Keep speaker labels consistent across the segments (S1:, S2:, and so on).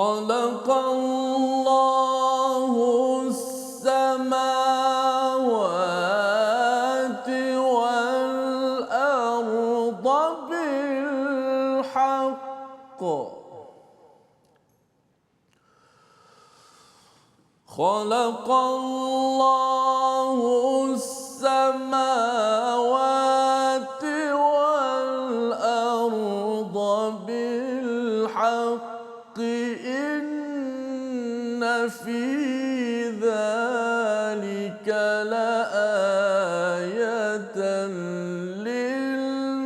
S1: خلق الله السماوات والأرض بالحق خلق الله السماوات والأرض بالحق إن في ذلك لآية للمؤمنين.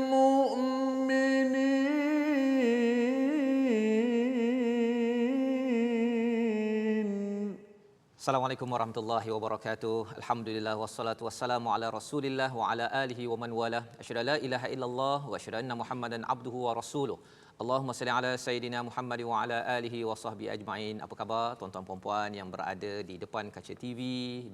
S2: Assalamualaikum warahmatullahi wabarakatuh. Alhamdulillah wassalatu wassalamu ala Rasulillah wa ala alihi wa man wala. Asyhadu la ilaha illallah wa asyhadu anna Muhammadan abduhu wa rasuluh. Allahumma salli ala sayidina Muhammad wa ala alihi wa sahbihi ajma'in. Apa khabar tuan-tuan puan-puan yang berada di depan kaca TV,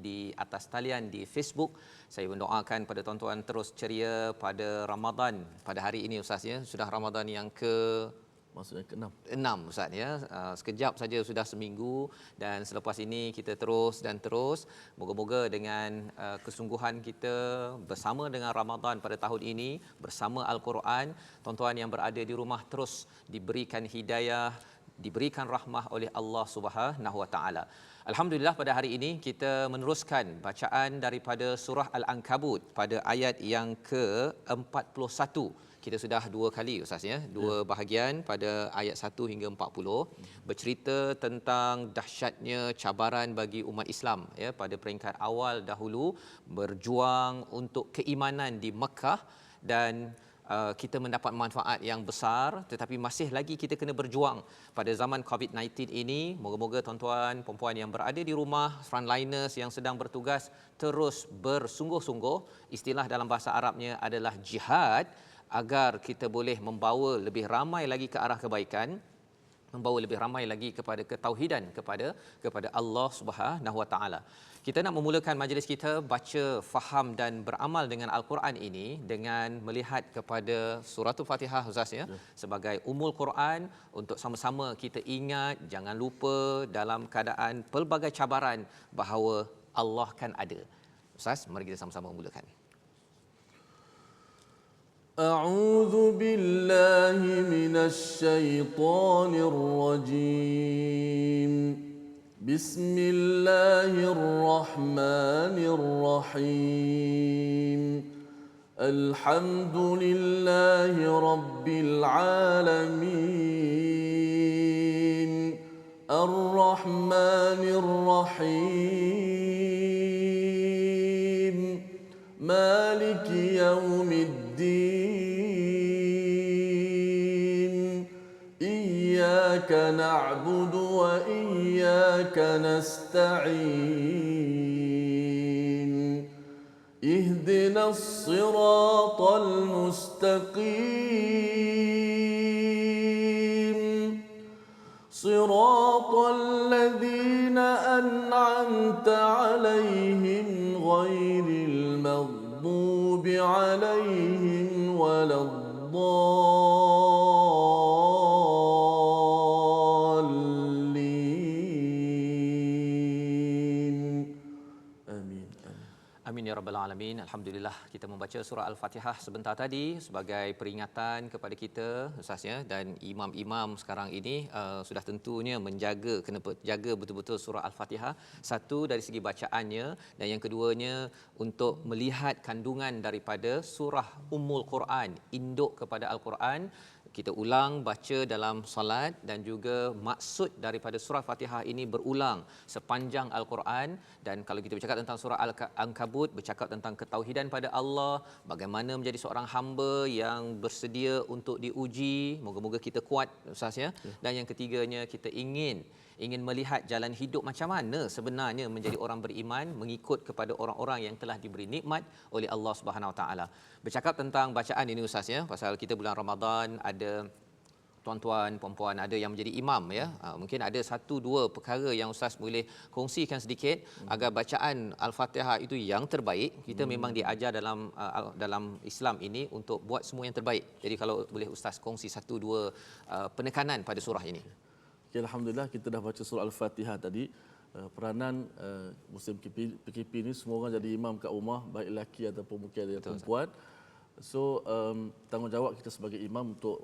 S2: di atas talian di Facebook? Saya mendoakan pada tuan-tuan terus ceria pada Ramadan. Pada hari ini Ustaz ya, sudah Ramadan yang
S1: Maksudnya ke-6.
S2: 6 Ustaz ya. Sekejap saja sudah seminggu dan selepas ini kita terus dan terus. Moga-moga dengan kesungguhan kita bersama dengan Ramadan pada tahun ini, bersama Al-Quran, tuan-tuan yang berada di rumah terus diberikan hidayah, diberikan rahmah oleh Allah Subhanahu Wa Taala. Alhamdulillah pada hari ini kita meneruskan bacaan daripada surah Al-Ankabut pada ayat yang ke-41. Kita sudah dua kali Ustaz ya, dua bahagian pada ayat 1 hingga 40 bercerita tentang dahsyatnya cabaran bagi umat Islam ya pada peringkat awal dahulu berjuang untuk keimanan di Mekah dan kita mendapat manfaat yang besar, tetapi masih lagi kita kena berjuang pada zaman COVID-19 ini. Moga-moga tuan-tuan puan-puan yang berada di rumah, frontliners yang sedang bertugas terus bersungguh-sungguh. Istilah dalam bahasa Arabnya adalah jihad, agar kita boleh membawa lebih ramai lagi ke arah kebaikan, membawa lebih ramai lagi kepada ketauhidan kepada Allah Subhanahu Wa Taala. Kita nak memulakan majlis kita baca, faham dan beramal dengan Al-Quran ini dengan melihat kepada surah Al-Fatihah Ustaz ya, sebagai Ummul Quran, untuk sama-sama kita ingat, jangan lupa dalam keadaan pelbagai cabaran bahawa Allah kan ada. Ustaz, mari kita sama-sama memulakan.
S1: أعوذ بالله من الشيطان الرجيم. بسم الله الرحمن الرحيم. الحمد لله رب العالمين. الرحمن الرحيم. مالك يوم الدين. إياك نعبد وإياك نستعين. اهدنا الصراط المستقيم. صراط الذين أنعمت عليهم غير المغضوب عليهم ولا الضالين. آمين.
S2: Amin ya rabbal alamin. Alhamdulillah kita membaca surah Al-Fatihah sebentar tadi sebagai peringatan kepada kita Ustaz ya, dan imam-imam sekarang ini sudah tentunya kena jaga betul-betul surah Al-Fatihah. Satu dari segi bacaannya, dan yang keduanya untuk melihat kandungan daripada surah Ummul Quran, induk kepada Al-Quran. Kita ulang baca dalam solat, dan juga maksud daripada surah Fatihah ini berulang sepanjang Al-Quran. Dan kalau kita bercakap tentang surah Al-Ankabut, bercakap tentang ketauhidan pada Allah, bagaimana menjadi seorang hamba yang bersedia untuk diuji. Moga-moga kita kuat Ustaz ya. Dan yang ketiganya, kita ingin melihat jalan hidup macam mana sebenarnya menjadi orang beriman, mengikut kepada orang-orang yang telah diberi nikmat oleh Allah Subhanahu Wa Taala. Bercakap tentang bacaan ini Ustaz ya, pasal kita bulan Ramadan, ada tuan-tuan, puan-puan ada yang menjadi imam ya. Mungkin ada satu dua perkara yang Ustaz boleh kongsikan sedikit agar bacaan Al-Fatihah itu yang terbaik. Kita memang diajar dalam Islam ini untuk buat semua yang terbaik. Jadi kalau boleh Ustaz kongsi satu dua penekanan pada surah ini.
S1: Okay, alhamdulillah kita dah baca surah Al-Fatihah tadi. Peranan Muslim PKP ni semua orang jadi imam kat rumah, baik lelaki ataupun mungkin ada perempuan. So tanggungjawab kita sebagai imam untuk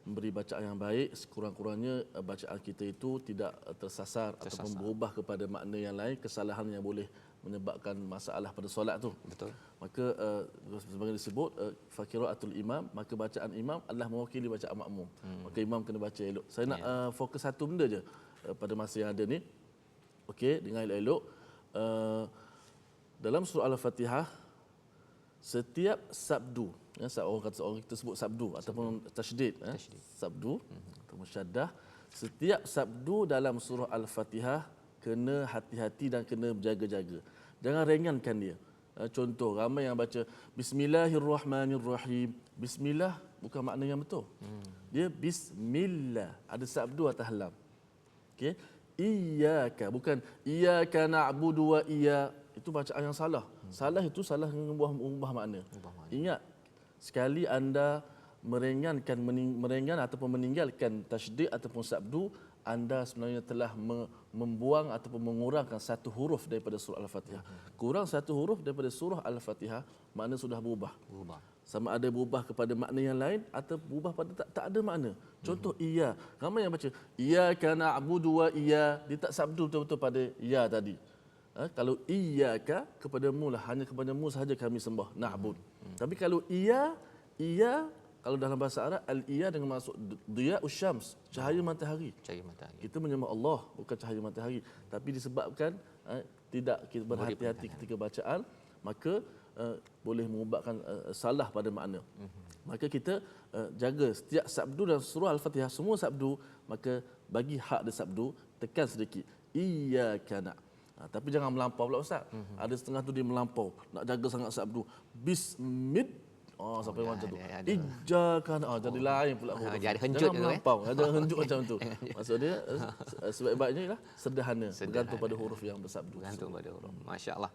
S1: memberi bacaan yang baik, sekurang-kurangnya bacaan kita itu tidak tersasar ataupun berubah kepada makna yang lain, kesalahan yang boleh menyebabkan masalah pada solat tu.
S2: Betul.
S1: Maka sebagai disebut fakiraatul imam, maka bacaan imam adalah mewakili bacaan makmum. Maka imam kena baca elok. Saya nak fokus satu benda je pada masa yang ada ni. Okey, dengar elok-elok. Dalam surah Al-Fatihah, setiap sabdu, orang kita sebut sabdu ataupun tasydid, sabdu atau musyaddah, setiap sabdu dalam surah Al-Fatihah kena hati-hati dan kena berjaga-jaga. Jangan ringankan dia. Contoh, ramai yang baca Bismillahirrahmanirrahim. Bismillah bukan makna yang betul. Dia Bismillah, ada sabdu atas lam. Okey, iyyaka, bukan iyyaka na'budu wa itu bacaan yang salah. Salah itu salah mengubah makna. Ingat, sekali anda meringan ataupun meninggalkan tasydid ataupun sabdu, anda sebenarnya telah membuang ataupun mengurangkan satu huruf daripada surah Al-Fatihah. Kurang satu huruf daripada surah Al-Fatihah, makna sudah berubah. Sama ada berubah kepada makna yang lain atau berubah pada tak ada makna. Contoh iya. Ramai yang baca iyyaka na'budu wa iya, dia tak sabdu betul-betul pada iya tadi. Kalau iyyaka, kepadamu lah, hanya kepadamu sahaja kami sembah, na'bud. Tapi kalau iya, kalau dalam bahasa Arab, al-iya dengan maksud diya'us syams, cahaya matahari. Kita menyembah Allah, bukan cahaya matahari. Tapi disebabkan tidak kita berhati-hati ketika bacaan, maka boleh mengubahkan salah pada makna. Maka kita jaga setiap sabdu dalam surah Al-Fatihah, semua sabdu, maka bagi hak dia sabdu, tekan sedikit. Iyyaka na'. Tapi jangan melampau pula Ustaz. Ada setengah tu dia melampau, nak jaga sangat sabdu. Sampai macam tu. Iyyaka na', jadi lain pula huruf.
S2: Jadi henjut
S1: jangan melampau, jangan henjut macam tu. Maksud dia sebaik-baiknya ialah sederhana, bergantung pada huruf yang bersabdu.
S2: Bergantung pada huruf. Masya-Allah.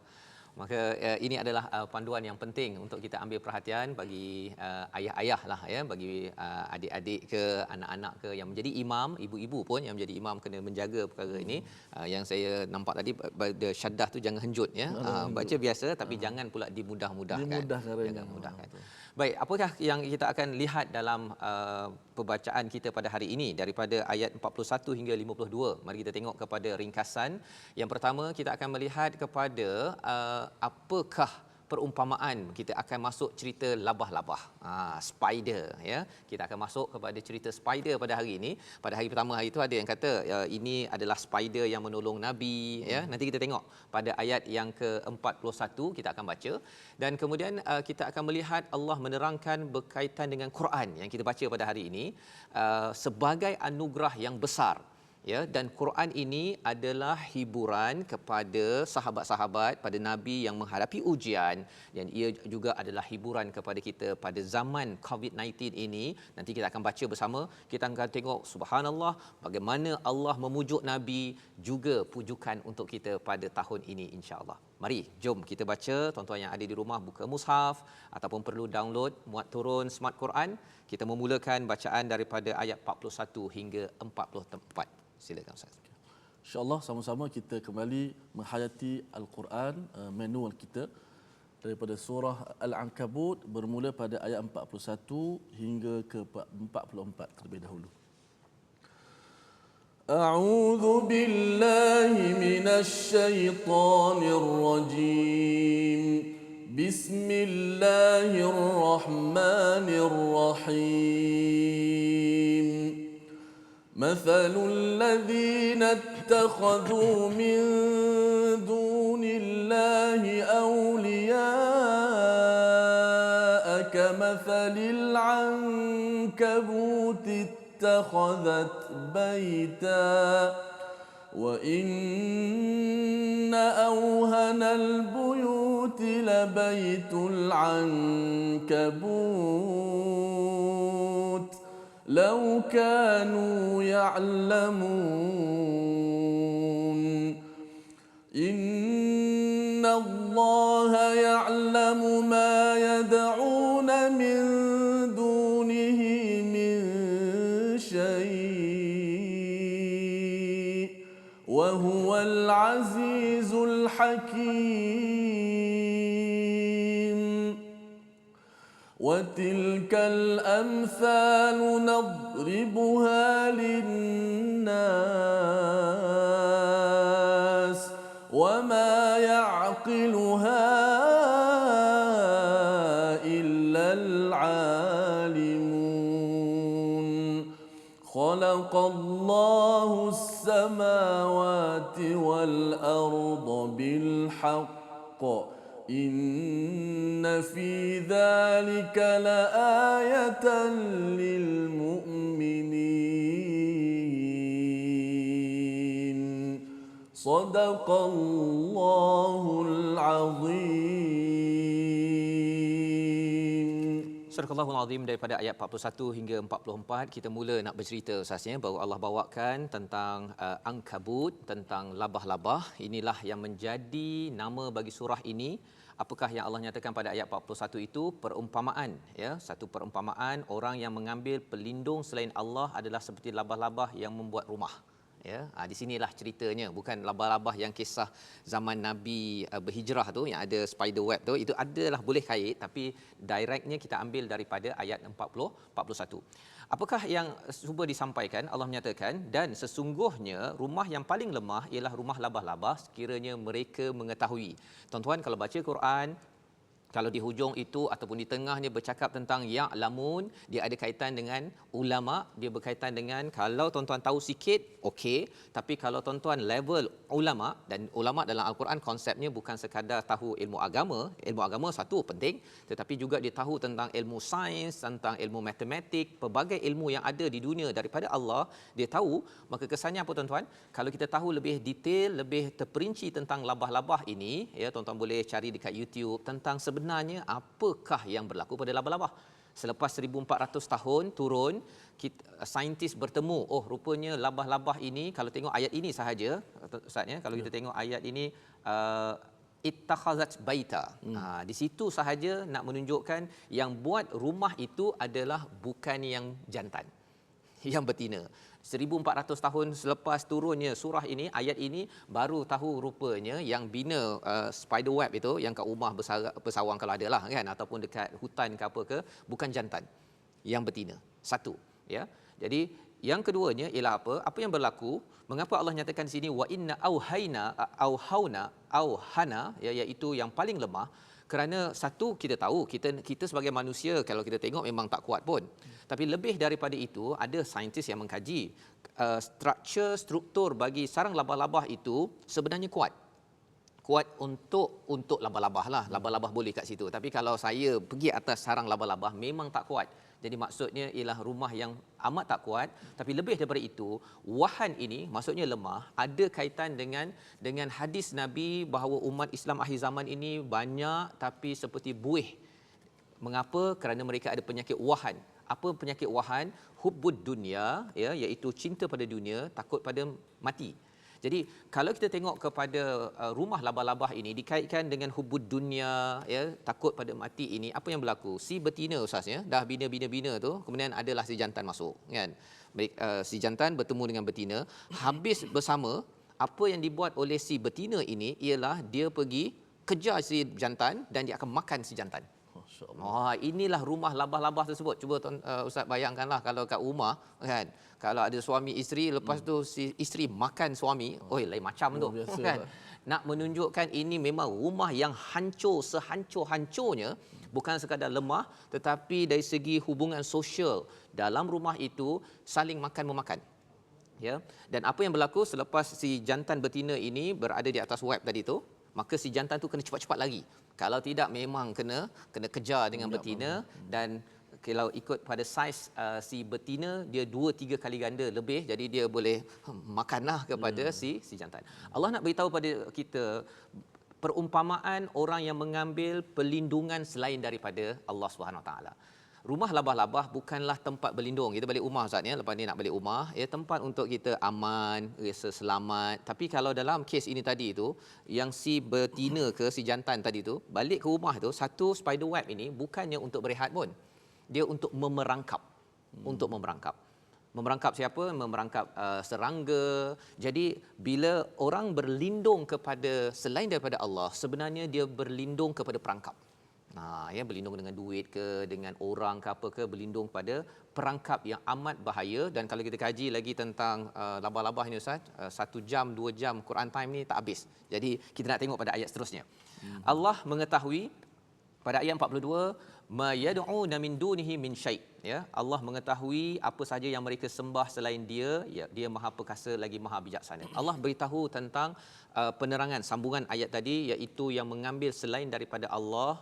S2: Maka ini adalah panduan yang penting untuk kita ambil perhatian bagi ayah-ayah lah ya, bagi adik-adik ke anak-anak ke yang menjadi imam, ibu-ibu pun yang menjadi imam kena menjaga perkara ini. Yang saya nampak tadi pada syaddah tu jangan henjut ya. Baca biasa tapi jangan pula dimudah-mudahkan. Jangan mudahkan. Baik, apakah yang kita akan lihat dalam pembacaan kita pada hari ini daripada ayat 41 hingga 52. Mari kita tengok kepada ringkasan. Yang pertama kita akan melihat kepada apakah perumpamaan. Kita akan masuk cerita labah-labah, spider ya. Kita akan masuk kepada cerita spider pada hari ini. Pada hari pertama hari itu ada yang kata ini adalah spider yang menolong Nabi ya. Nanti kita tengok pada ayat yang ke-41 kita akan baca, dan kemudian kita akan melihat Allah menerangkan berkaitan dengan Quran yang kita baca pada hari ini sebagai anugerah yang besar. Ya, dan Quran ini adalah hiburan kepada sahabat-sahabat, pada Nabi yang menghadapi ujian, dan ia juga adalah hiburan kepada kita pada zaman COVID-19 ini. Nanti kita akan baca bersama, kita akan tengok subhanallah bagaimana Allah memujuk Nabi, juga pujukan untuk kita pada tahun ini insya-Allah. Mari jom kita baca. Tuan-tuan yang ada di rumah buka mushaf ataupun perlu download muat turun Smart Quran. Kita memulakan bacaan daripada ayat 41 hingga 44. Silakan Ustaz.
S1: InsyaAllah sama-sama kita kembali menghayati Al-Quran, manual kita daripada surah Al-Ankabut bermula pada ayat 41 hingga ke 44 terlebih dahulu. A'udzu billahi minasy syaithanir rajim. Bismillahirrahmanirrahim. مثل الذين اتخذوا من دون الله أولياء كمثل العنكبوت اتخذت بيتا وإن أوهن البيوت لبيت العنكبوت لو كانوا يعلمون إن الله يعلم ما يدعون من دونه من شيء حكيم وتلك الأمثال نضربها للناس وما يعقلها إلا العالمون خلق الله السماوات والأرض بالحق إن في ذلك لآية للمؤمنين صدق الله العظيم.
S2: Surah Al-Azim daripada ayat 41 hingga 44 kita mula nak bercerita Ustaznya bahawa Allah bawakan tentang Ankabut, tentang labah-labah. Inilah yang menjadi nama bagi surah ini. Apakah yang Allah nyatakan pada ayat 41 itu? Perumpamaan, ya, satu perumpamaan orang yang mengambil pelindung selain Allah adalah seperti labah-labah yang membuat rumah. Ya, di sinilah ceritanya, bukan labah-labah yang kisah zaman Nabi berhijrah tu yang ada spider web tu, itu adalah boleh kait tapi directnya kita ambil daripada ayat 41. Apakah yang cuba disampaikan? Allah menyatakan, dan sesungguhnya rumah yang paling lemah ialah rumah labah-labah sekiranya mereka mengetahui. Tuan-tuan kalau baca Quran, kalau di hujung itu ataupun di tengahnya bercakap tentang ya'lamun, dia ada kaitan dengan ulama, dia berkaitan dengan kalau tuan-tuan tahu sikit, okey, tapi kalau tuan-tuan level ulama, dan ulama dalam Al-Quran konsepnya bukan sekadar tahu ilmu agama satu penting, tetapi juga dia tahu tentang ilmu sains, tentang ilmu matematik, pelbagai ilmu yang ada di dunia daripada Allah, dia tahu. Maka kesannya apa tuan-tuan? Kalau kita tahu lebih detail, lebih terperinci tentang labah-labah ini, ya, tuan-tuan boleh cari dekat YouTube tentang sebenarnya apakah yang berlaku pada labah-labah. Selepas 1400 tahun turun, saintis bertemu, oh rupanya labah-labah ini, kalau tengok ayat ini sahaja Ustaz ya, kalau kita tengok ayat ini ittakhazat baita. Di situ sahaja nak menunjukkan yang buat rumah itu adalah bukan yang jantan, yang betina. 1400 tahun selepas turunnya surah ini, ayat ini, baru tahu rupanya yang bina spider web itu yang kat rumah bersawang kalau ada lah kan, ataupun dekat hutan ke apa ke, bukan jantan, yang betina. Satu, ya. Jadi yang keduanya ialah apa? Apa yang berlaku? Mengapa Allah nyatakan di sini wa inna auhana, ya, iaitu yang paling lemah? Kerana satu, kita tahu kita sebagai manusia kalau kita tengok memang tak kuat pun. Tapi lebih daripada itu, ada saintis yang mengkaji struktur bagi sarang labah-labah itu sebenarnya kuat untuk labah-labah lah. Labah-labah boleh kat situ. Tapi kalau saya pergi atas sarang labah-labah memang tak kuat. Jadi maksudnya ialah rumah yang amat tak kuat. Tapi lebih daripada itu, wahan ini maksudnya lemah, ada kaitan dengan hadis Nabi bahawa umat Islam akhir zaman ini banyak tapi seperti buih. Mengapa? Kerana mereka ada penyakit wahan. Apa penyakit wahan? Hubbud dunya, ya, iaitu cinta pada dunia, takut pada mati. Jadi kalau kita tengok kepada rumah labah-labah ini dikaitkan dengan hubbud dunya, ya, takut pada mati ini, apa yang berlaku? Si betina Ustaz ya, dah bina tu, kemudian adalah si jantan masuk, kan. Si jantan bertemu dengan betina, habis bersama, apa yang dibuat oleh si betina ini ialah dia pergi kejar si jantan dan dia akan makan si jantan. Inilah rumah labah-labah tersebut. Cuba Ustaz bayangkanlah kalau kat rumah kan, kalau ada suami isteri, lepas tu si isteri makan suami, lain macam tu kan. Nak menunjukkan ini memang rumah yang hancur sehancur-hancurnya, bukan sekadar lemah tetapi dari segi hubungan sosial dalam rumah itu saling makan memakan. Ya. Dan apa yang berlaku selepas si jantan betina ini berada di atas web tadi tu, maka si jantan tu kena cepat-cepat lagi. Kalau tidak memang kena kejar dengan betina. Dan kalau ikut pada saiz si betina, dia 2-3 kali ganda lebih, jadi dia boleh makanlah kepada si jantan. Allah nak beritahu pada kita perumpamaan orang yang mengambil pelindungan selain daripada Allah Subhanahu Wa Taala. Rumah labah-labah bukanlah tempat berlindung. Kita balik rumah Ustaz ya, lepas ni nak balik rumah, ya, tempat untuk kita aman, rasa selamat. Tapi kalau dalam kes ini tadi tu, yang si betina ke si jantan tadi tu balik ke rumah tu, satu spider web ini bukannya untuk berehat pun. Dia untuk memerangkap. Untuk memerangkap. Memerangkap siapa? Memerangkap serangga. Jadi bila orang berlindung kepada selain daripada Allah, sebenarnya dia berlindung kepada perangkap. Berlindung dengan duit ke, dengan orang ke apa ke, berlindung pada perangkap yang amat bahaya. Dan kalau kita kaji lagi tentang labah-labah ini Ustaz, 1 jam, 2 jam Quran time ni tak habis. Jadi kita nak tengok pada ayat seterusnya. Allah mengetahui pada ayat 42, ma yad'una min dunihi min syai', ya. Allah mengetahui apa saja yang mereka sembah selain dia, ya, dia Maha Perkasa lagi Maha Bijaksana. Allah beritahu tentang penerangan sambungan ayat tadi, iaitu yang mengambil selain daripada Allah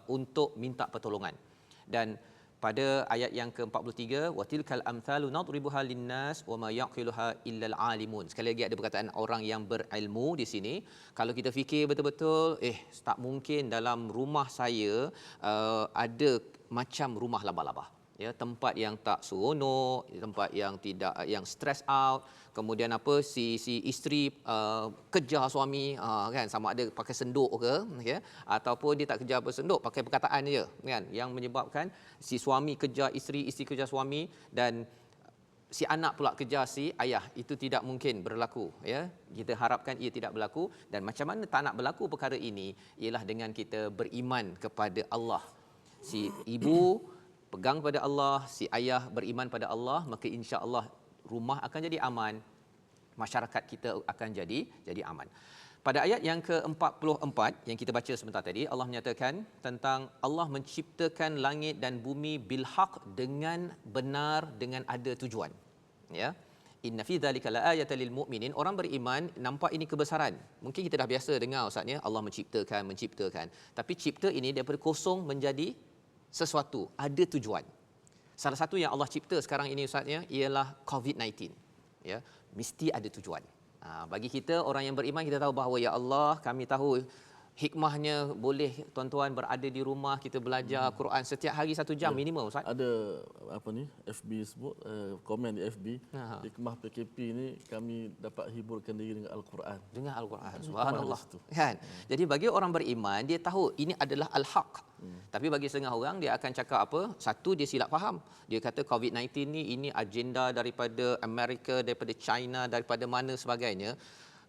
S2: untuk minta pertolongan. Dan pada ayat yang ke-43, wa tilkal amthalu nadribuha linnas wa ma yaqiluha illal alimun. Sekali lagi ada perkataan orang yang berilmu di sini. Kalau kita fikir betul-betul, tak mungkin dalam rumah saya ada macam rumah labah-labah. Ya, tempat yang tak seronok, tempat yang tidak, yang stress out, kemudian si isteri kejar suami, kan, sama ada pakai senduk ke, ya, ataupun dia tak kejar bersenduk, pakai perkataan je, kan, yang menyebabkan si suami kejar isteri, isteri kejar suami, dan si anak pula kejar si ayah. Itu tidak mungkin berlaku, ya. Kita harapkan ia tidak berlaku. Dan macam mana tak nak berlaku perkara ini ialah dengan kita beriman kepada Allah. Si ibu pegang pada Allah, si ayah beriman pada Allah, maka insya-Allah rumah akan jadi aman, masyarakat kita akan jadi aman. Pada ayat yang ke-44 yang kita baca sebentar tadi, Allah menyatakan tentang Allah menciptakan langit dan bumi bil haq, dengan benar, dengan ada tujuan. Ya. Inna fi dzalika laayatan lil mu'minin. Orang beriman nampak ini kebesaran. Mungkin kita dah biasa dengar Ustaznya, Allah menciptakan. Tapi cipta ini daripada kosong menjadi sesuatu, ada tujuan. Salah satu yang Allah cipta sekarang ini Ustaznya ialah COVID-19. Ya, mesti ada tujuan. Bagi kita orang yang beriman, kita tahu bahawa ya Allah, kami tahu hikmahnya boleh tuan-tuan berada di rumah, kita belajar Quran setiap hari 1 jam minimum Ustaz.
S1: Ada FB sebut, komen di FB, hikmah PKP ni kami dapat hiburkan diri dengan Al-Quran.
S2: Dengan Al-Quran. Subhanallah. Kan? Jadi bagi orang beriman, dia tahu ini adalah al-haq. Tapi bagi setengah orang, dia akan cakap apa? Satu, dia silap faham. Dia kata COVID-19 ni ini agenda daripada Amerika, daripada China, daripada mana sebagainya.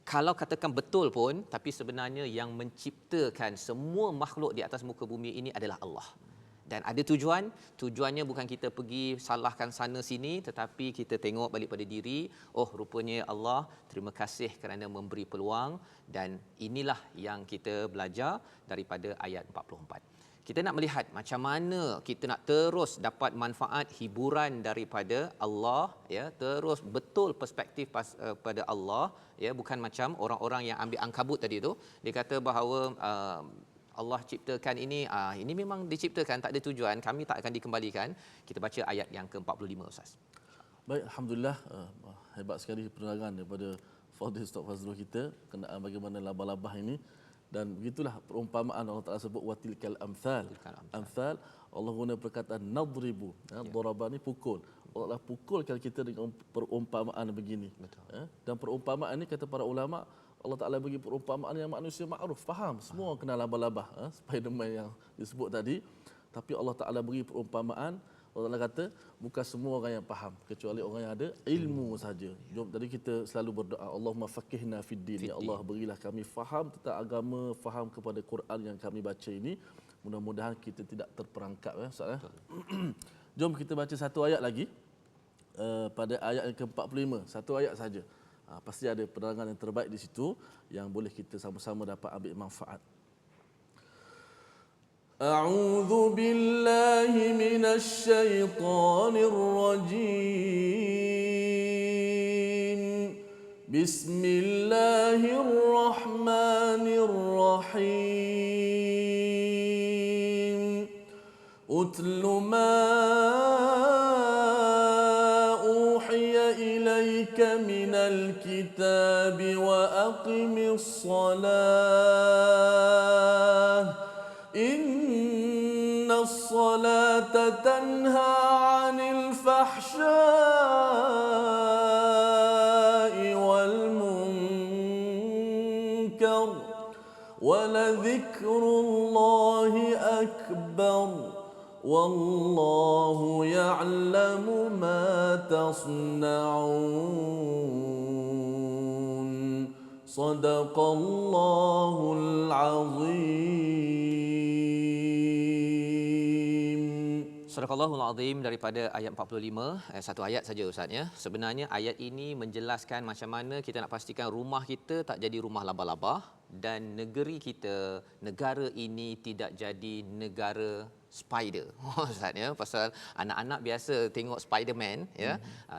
S2: Kalau katakan betul pun, tapi sebenarnya yang menciptakan semua makhluk di atas muka bumi ini adalah Allah. Dan ada tujuan, tujuannya bukan kita pergi salahkan sana sini, tetapi kita tengok balik pada diri, rupanya Allah, terima kasih kerana memberi peluang, dan inilah yang kita belajar daripada ayat 44. Kita nak melihat macam mana kita nak terus dapat manfaat hiburan daripada Allah, ya, terus betul perspektif pada Allah, ya, bukan macam orang-orang yang ambil ankabut tadi tu, dia kata bahawa Allah ciptakan ini memang diciptakan, tak ada tujuan, kami tak akan dikembalikan. Kita baca ayat yang ke-45 Ustaz.
S1: Baik, alhamdulillah, hebat sekali penerangan daripada Fadil Ustaz Fazrul kita kenaan bagaimana labah-labah ini. Dan begitulah perumpamaan Allah Taala sebut watilkal amthal. Amthal, Allah guna perkataan nadribu. Daraba ni pukul. Allah pukulkan kita dengan perumpamaan begini. Dan perumpamaan ini kata para ulama, Allah Taala bagi perumpamaan yang manusia makruf, faham. Semua kenal labah-labah, Spiderman yang disebut tadi. Tapi Allah Taala beri perumpamaan, Allah Taala kata bukan semua orang yang faham, kecuali orang yang ada ilmu saja. Jom tadi kita selalu berdoa, Allahumma faqihna fid din. Ya Allah, berilah kami faham tentang agama, faham kepada Quran yang kami baca ini. Mudah-mudahan kita tidak terperangkap, ya Ustaz. Jom kita baca satu ayat lagi. Pada ayat yang ke-45, satu ayat saja. Pasti ada penerangan yang terbaik di situ yang boleh kita sama-sama dapat ambil manfaat. أعوذ بالله من الشيطان الرجيم بسم الله الرحمن الرحيم أتل ما أوحي إليك من الكتاب وأقم الصلاة إن الصلاة تنهى عن الفحشاء والمنكر ولذكر الله أكبر والله يعلم ما تصنعون. تصنعون صدق الله العظيم.
S2: Surahul Azim daripada ayat 45, satu ayat saja Ustaz ya. Sebenarnya ayat ini menjelaskan macam mana kita nak pastikan rumah kita tak jadi rumah labah-labah dan negeri kita, negara ini tidak jadi negara spider. Ustaz ya, pasal anak-anak biasa tengok Spiderman ya.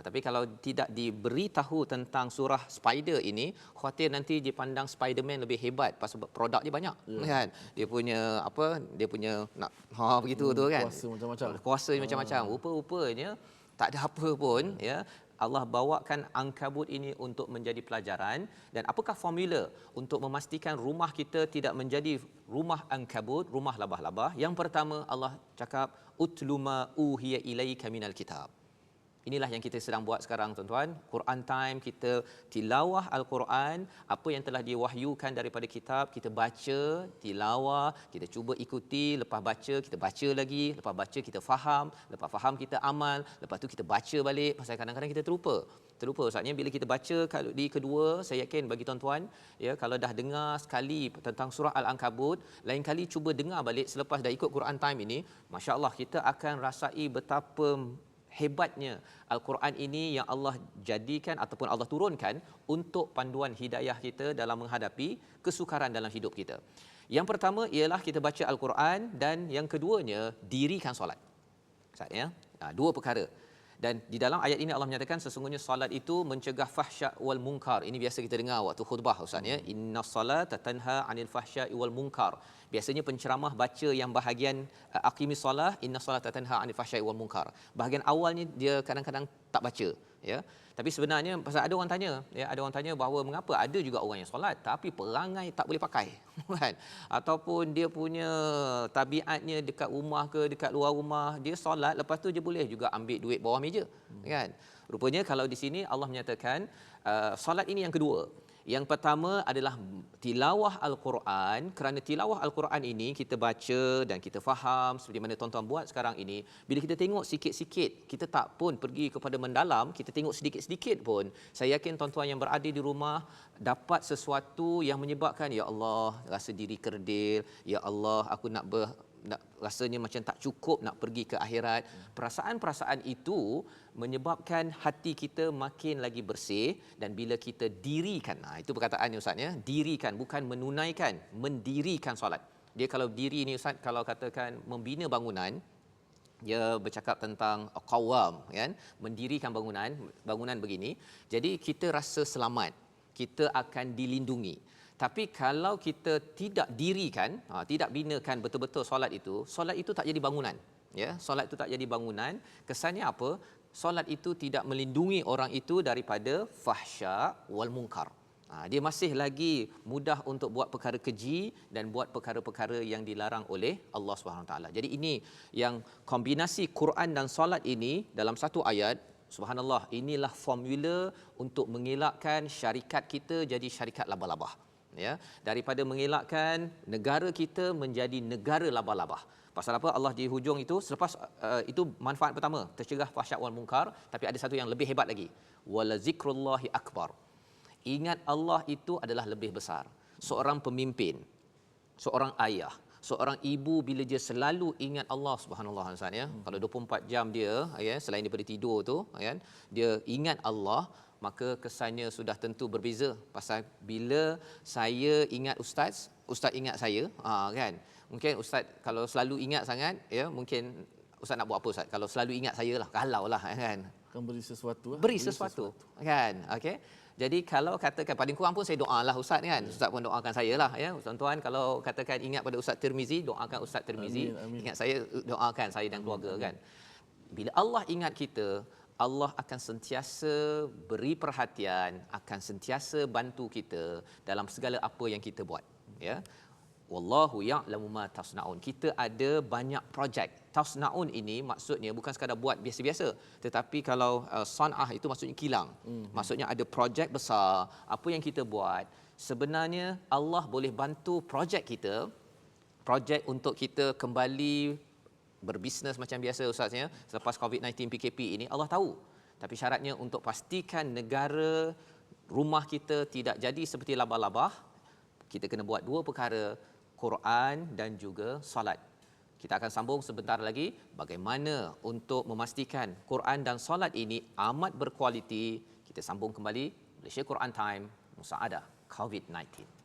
S2: Tapi kalau tidak diberitahu tentang surah spider ini, khawatir nanti dipandang Spiderman lebih hebat pasal produk dia banyak kan. Dia punya apa? Dia punya nak begitu tu kan.
S1: Kuasa macam-macam.
S2: Kuasa macam-macam. Rupa-rupanya tak ada apa pun ya. Allah bawakan Ankabut ini untuk menjadi pelajaran. Dan apakah formula untuk memastikan rumah kita tidak menjadi rumah Ankabut, rumah labah-labah? Yang pertama, Allah cakap utlu ma uhiya ilaika minal kitab. Inilah yang kita sedang buat sekarang tuan-tuan. Quran time, kita tilawah Al-Quran, apa yang telah diwahyukan daripada kitab, kita baca, tilawah, kita cuba ikuti, lepas baca kita baca lagi, lepas baca kita faham, lepas faham kita amal, lepas tu kita baca balik pasal kadang-kadang kita terlupa. Ustaznya bila kita baca kalau di kedua, saya yakin bagi tuan-tuan ya, kalau dah dengar sekali tentang surah Al-Ankabut, lain kali cuba dengar balik selepas dah ikut Quran time ini, masya-Allah kita akan rasai betapa hebatnya Al-Quran ini yang Allah jadikan ataupun Allah turunkan untuk panduan hidayah kita dalam menghadapi kesukaran dalam hidup kita. Yang pertama ialah kita baca Al-Quran dan yang keduanya dirikan solat. Ustaz ya. Dua perkara. Dan di dalam ayat ini Allah menyatakan sesungguhnya solat itu mencegah fahsya wal munkar. Ini biasa kita dengar waktu khutbah Ustaz ya. Innas salata tanha 'anil fahsya'i wal munkar. Biasanya penceramah baca yang bahagian aqimis solah, innas salata tanha 'anil fahsya'i wal munkar. Bahagian awalnya dia kadang-kadang tak baca ya. Tapi sebenarnya pasal ada orang tanya ya, ada orang tanya bahawa mengapa ada juga orang yang solat tapi perangai tak boleh pakai kan, ataupun dia punya tabiatnya dekat rumah ke dekat luar rumah dia solat, lepas tu dia boleh juga ambil duit bawah meja kan. Rupanya kalau di sini Allah menyatakan solat ini yang kedua. Yang pertama adalah tilawah Al-Quran. Kerana tilawah Al-Quran ini kita baca dan kita faham seperti mana tuan-tuan buat sekarang ini. Bila kita tengok sikit-sikit, kita tak pun pergi kepada mendalam, kita tengok sedikit-sedikit pun, saya yakin tuan-tuan yang berada di rumah dapat sesuatu yang menyebabkan, ya Allah, rasa diri kerdil, ya Allah, aku nak rasanya macam tak cukup nak pergi ke akhirat. Perasaan-perasaan itu menyebabkan hati kita makin lagi bersih. Dan bila kita dirikan, itu perkataannya Ustaz ya, dirikan, bukan menunaikan, mendirikan solat. Dia kalau diri ni Ustaz, kalau katakan membina bangunan, dia bercakap tentang qawam kan, mendirikan bangunan begini. Jadi kita rasa selamat, kita akan dilindungi. Tapi kalau kita tidak dirikan, tidak binakan betul-betul solat itu tak jadi bangunan. Ya, solat itu tak jadi bangunan. Kesannya apa? Solat itu tidak melindungi orang itu daripada fahsya wal munkar. Dia masih lagi mudah untuk buat perkara keji dan buat perkara-perkara yang dilarang oleh Allah SWT. Jadi ini yang kombinasi Quran dan solat ini dalam satu ayat. Subhanallah, inilah formula untuk mengelakkan syarikat kita jadi syarikat labah-labah. Ya, daripada mengelakkan negara kita menjadi negara labah-labah. Pasal apa? Allah di hujung itu selepas itu manfaat pertama, tercegah fahsyat wal munkar, tapi ada satu yang lebih hebat lagi. Wala zikrullahi akbar. Ingat Allah itu adalah lebih besar. Seorang pemimpin, seorang ayah, seorang ibu bila dia selalu ingat Allah Subhanahu Wa Taala ya. Kalau 24 jam dia ya, selain daripada tidur tu ya, dia ingat Allah, maka kesannya sudah tentu berbeza. Pasal bila saya ingat ustaz ingat saya, kan. Mungkin ustaz kalau selalu ingat sangat ya, mungkin ustaz nak buat apa ustaz? Kalau selalu ingat saya lah, kalau lah kan.
S1: Akan beri sesuatu.
S2: Beri sesuatu kan. Okey. Jadi kalau katakan paling kurang pun saya doalah ustaz kan. Ustaz pun doakan saya lah ya. Tuan-tuan kalau katakan ingat pada Ustaz Tirmizi, doakan Ustaz Tirmizi. Amin. Ingat saya, doakan saya dan keluarga kan. Bila Allah ingat kita, Allah akan sentiasa beri perhatian, akan sentiasa bantu kita dalam segala apa yang kita buat ya. Wallahu ya'lamu ma tasnaun. Kita ada banyak projek. Tasnaun ini maksudnya bukan sekadar buat biasa-biasa, tetapi kalau san'ah itu maksudnya kilang. Maksudnya ada projek besar. Apa yang kita buat, sebenarnya Allah boleh bantu projek kita, projek untuk kita kembali berbisnes macam biasa ustaz ya. Selepas COVID-19 PKP ini Allah tahu. Tapi syaratnya untuk pastikan negara rumah kita tidak jadi seperti labah-labah, kita kena buat dua perkara, Quran dan juga solat. Kita akan sambung sebentar lagi bagaimana untuk memastikan Quran dan solat ini amat berkualiti. Kita sambung kembali Malaysia Quran Time, Musaadah COVID-19.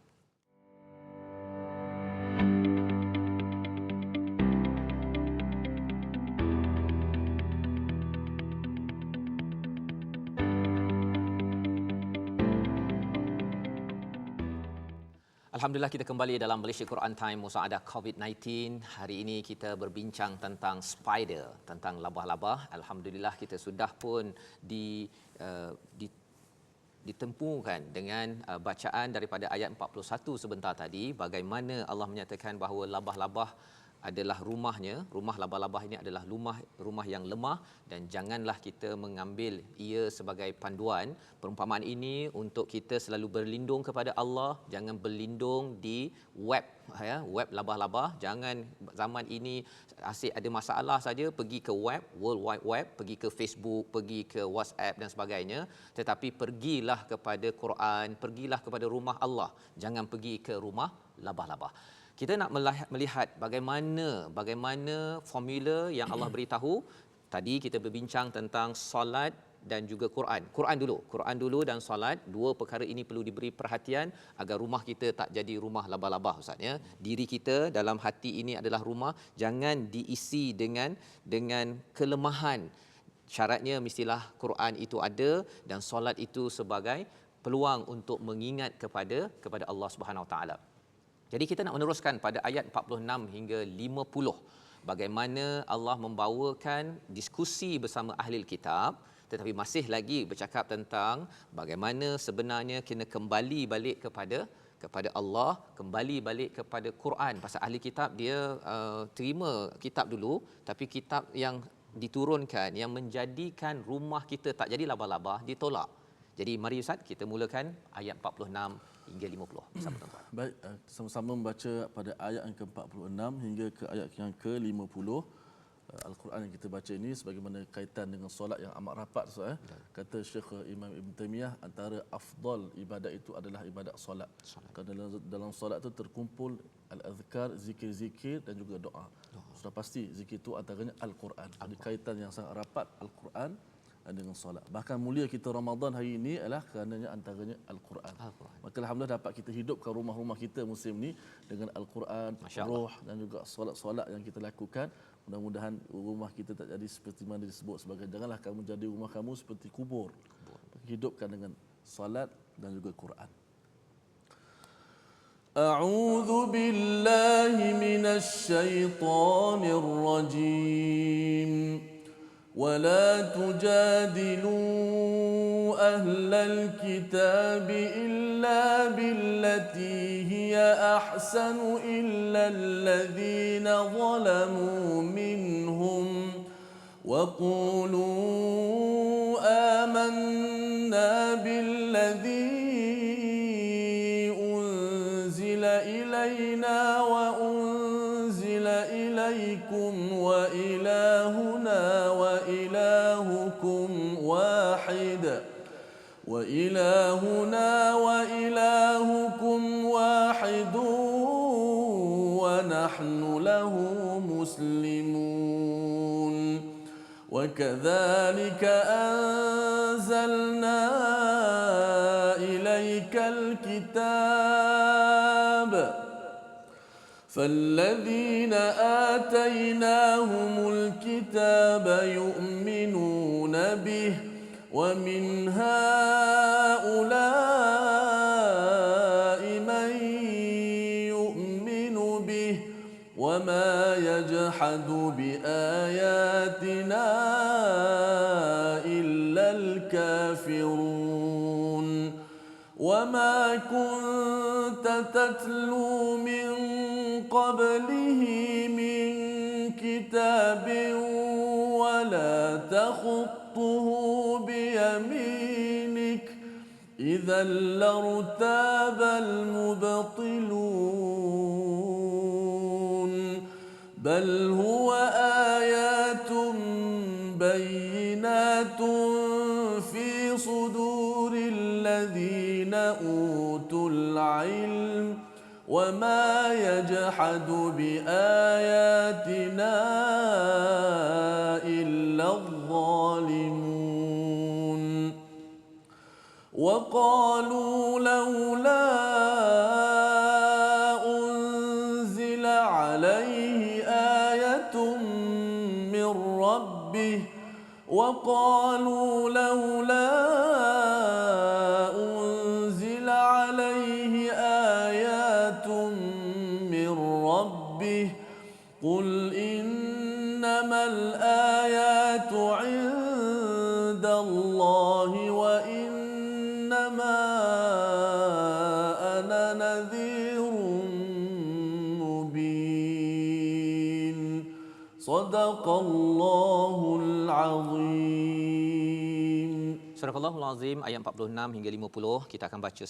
S2: Alhamdulillah kita kembali dalam Malaysia Quran Time Musaadah COVID-19. Hari ini kita berbincang tentang spider, tentang labah-labah. Alhamdulillah kita sudah pun ditempuhkan dengan bacaan daripada ayat 41 sebentar tadi, bagaimana Allah menyatakan bahawa labah-labah adalah rumahnya, rumah labah-labah ini adalah rumah yang lemah, dan janganlah kita mengambil ia sebagai panduan. Perumpamaan ini untuk kita selalu berlindung kepada Allah, jangan berlindung di web, web labah-labah. Jangan zaman ini asyik ada masalah saja pergi ke web, World Wide Web, pergi ke Facebook, pergi ke WhatsApp dan sebagainya, tetapi pergilah kepada Quran, pergilah kepada rumah Allah, jangan pergi ke rumah labah-labah. Kita nak melihat bagaimana formula yang Allah beritahu. Tadi kita berbincang tentang solat dan juga Quran. Quran dulu dan solat. Dua perkara ini perlu diberi perhatian agar rumah kita tak jadi rumah labah-labah, Ustaz, ya. Diri kita dalam hati ini adalah rumah, jangan diisi dengan kelemahan. Syaratnya mestilah Quran itu ada dan solat itu sebagai peluang untuk mengingat kepada Allah Subhanahu Wa Taala. Jadi kita nak meneruskan pada ayat 46 hingga 50. Bagaimana Allah membawakan diskusi bersama ahli kitab, tetapi masih lagi bercakap tentang bagaimana sebenarnya kena kembali balik kepada Allah, kembali balik kepada Quran. Pasal ahli kitab dia terima kitab dulu, tapi kitab yang diturunkan yang menjadikan rumah kita tak jadi labah-labah ditolak. Jadi mari Ustaz kita mulakan ayat 46 hingga 50 bersama tuan-tuan.
S1: Baik, sama-sama membaca pada ayat yang ke-46 hingga ke ayat yang ke-50. Al-Quran yang kita baca ini sebagaimana kaitan dengan solat yang amat rapat, kata Syekh Imam Ibn Taymiyah, antara afdal ibadat itu adalah ibadat solat. Kerana dalam solat itu terkumpul al-azkar, zikir-zikir dan juga doa. Sudah pasti zikir itu antaranya Al-Quran. Ada kaitan yang sangat rapat Al-Quran dengan solat. Bahkan mulia kita Ramadan hari ini adalah kerananya antaranya Al-Quran. Maka alhamdulillah dapat kita hidupkan rumah-rumah kita musim ni dengan Al-Quran, roh dan juga solat-solat yang kita lakukan. Mudah-mudahan rumah kita tak jadi seperti mana disebut sebagai, janganlah kamu jadi rumah kamu seperti kubur. Hidupkan dengan solat dan juga Quran. A'udzu billahi minasy syaithanir rajim. ولا تجادلوا أهل الكتاب إلا بالتي هي أحسن إلا الذين ظلموا منهم وقولوا آمنا بالذي أنزل إلينا وأنزل إليكم وإلهنا وإلهكم واحد ونحن له مسلمون وكذلك أنزلنا إليك الكتاب فالذين آتيناهم الكتاب يؤمنون به ومن هؤلاء من يؤمن به وما يجحد بآياتنا إلا الكافرون وما كنت تتلو من قبله من كتاب ولا تخطه بيمينك إذا لارتاب المبطلون بل هو آيات بينات في صدور الذين أوتوا العلم وما يجحد بآياتنا إلا الظالمون وقالوا لولا أنزل عليه آية من ربه وقالوا لولا أنزل عليه آيات من ربه قل إنما الآيات عند الله وإنما أنا نذير مبين صدق الله العظيم.
S2: Surah Al-Allahul Azim ayat 46 hingga 50 kita akan baca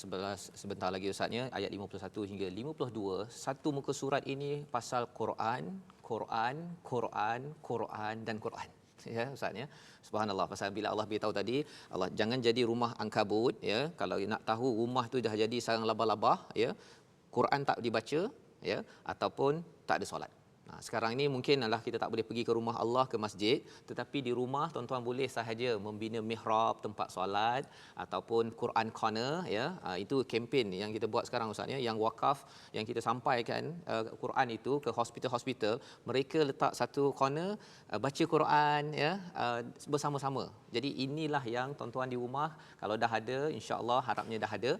S2: sebentar lagi Ustaznya, ayat 51 hingga 52. Satu muka surat ini pasal Quran, Quran, Quran, Quran dan Quran. Ya Ustaznya. Subhanallah, pasal bila Allah beritahu tadi, Allah jangan jadi rumah angkabut ya. Kalau nak tahu rumah tu dah jadi sarang labah-labah ya. Quran tak dibaca ya ataupun tak ada solat. Sekarang ini mungkin adalah kita tak boleh pergi ke rumah Allah, ke masjid, tetapi di rumah tuan-tuan boleh sahaja membina mihrab, tempat solat ataupun Quran corner ya. Itu kempen yang kita buat sekarang Ustaz ya, yang wakaf yang kita sampaikan Quran itu ke hospital-hospital, mereka letak satu corner baca Quran ya bersama-sama. Jadi inilah yang tuan-tuan di rumah kalau dah ada, insya-Allah harapnya dah ada,